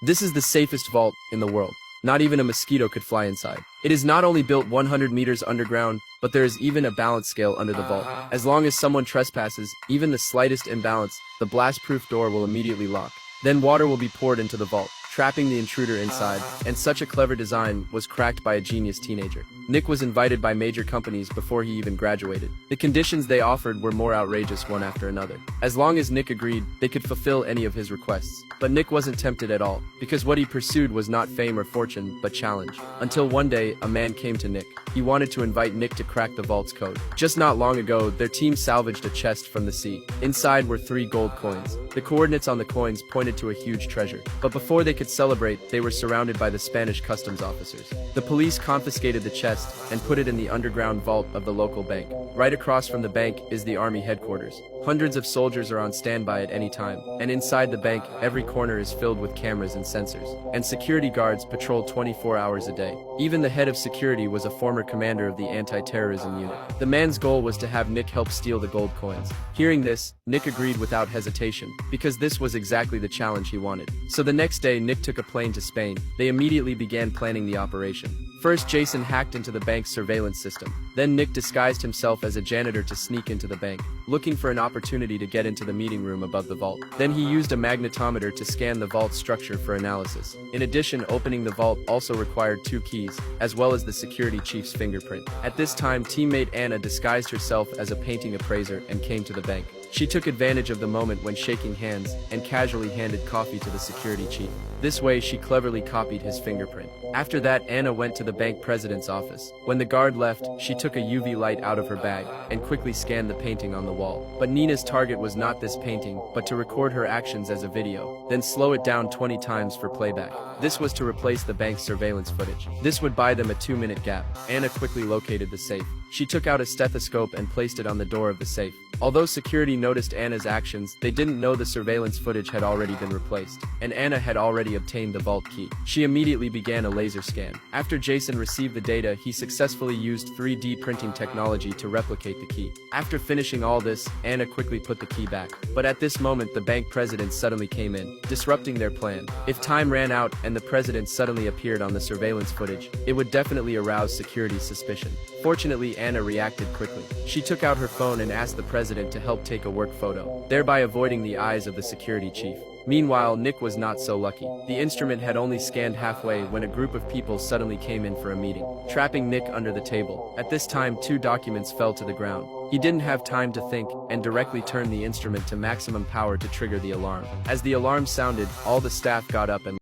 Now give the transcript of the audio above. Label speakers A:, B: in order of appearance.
A: This is the safest vault in the world. Not even a mosquito could fly inside. It is not only built 100 meters underground, but there is even a balance scale under the vault. As long as someone trespasses, even the slightest imbalance, the blast-proof door will immediately lock. Then water will be poured into the vault, trapping the intruder inside, and such a clever design was cracked by a genius teenager. Nick was invited by major companies before he even graduated. The conditions they offered were more outrageous one after another. As long as Nick agreed, they could fulfill any of his requests. But Nick wasn't tempted at all, because what he pursued was not fame or fortune, but challenge. Until one day, a man came to Nick. He wanted to invite Nick to crack the vault's code. Just not long ago, their team salvaged a chest from the sea. Inside were 3 gold coins. The coordinates on the coins pointed to a huge treasure. But before they could celebrate, they were surrounded by the Spanish customs officers. The police confiscated the chest and put it in the underground vault of the local bank. Right across from the bank is the army headquarters. Hundreds of soldiers are on standby at any time, and inside the bank, every corner is filled with cameras and sensors. And security guards patrol 24 hours a day. Even the head of security was a former commander of the anti-terrorism unit. The man's goal was to have Nick help steal the gold coins. Hearing this, Nick agreed without hesitation, because this was exactly the challenge he wanted. So the next day, Nick took a plane to Spain. They immediately began planning the operation. First, Jason hacked into the bank's surveillance system. Then Nick disguised himself as a janitor to sneak into the bank, looking for an opportunity to get into the meeting room above the vault. Then he used a magnetometer to scan the vault's structure for analysis. In addition, opening the vault also required 2 keys, as well as the security chief's fingerprint. At this time, teammate Anna disguised herself as a painting appraiser and came to the bank. She took advantage of the moment when shaking hands and casually handed coffee to the security chief. This way, she cleverly copied his fingerprint. After that, Anna went to the bank president's office. When the guard left, she took a UV light out of her bag and quickly scanned the painting on the wall. But Nina's target was not this painting, but to record her actions as a video, then slow it down 20 times for playback. This was to replace the bank's surveillance footage. This would buy them a 2-minute gap. Anna quickly located the safe. She took out a stethoscope and placed it on the door of the safe. Although security noticed Anna's actions, they didn't know the surveillance footage had already been replaced, and Anna had already obtained the vault key. She immediately began a laser scan. After Jason received the data, he successfully used 3D printing technology to replicate the key. After finishing all this, Anna quickly put the key back. But at this moment, the bank president suddenly came in, disrupting their plan. If time ran out and the president suddenly appeared on the surveillance footage, it would definitely arouse security's suspicion. Fortunately, Anna reacted quickly. She took out her phone and asked the president to help take a work photo, thereby avoiding the eyes of the security chief. Meanwhile, Nick was not so lucky. The instrument had only scanned halfway when a group of people suddenly came in for a meeting, trapping Nick under the table. At this time, 2 documents fell to the ground. He didn't have time to think and directly turned the instrument to maximum power to trigger the alarm. As the alarm sounded, all the staff got up and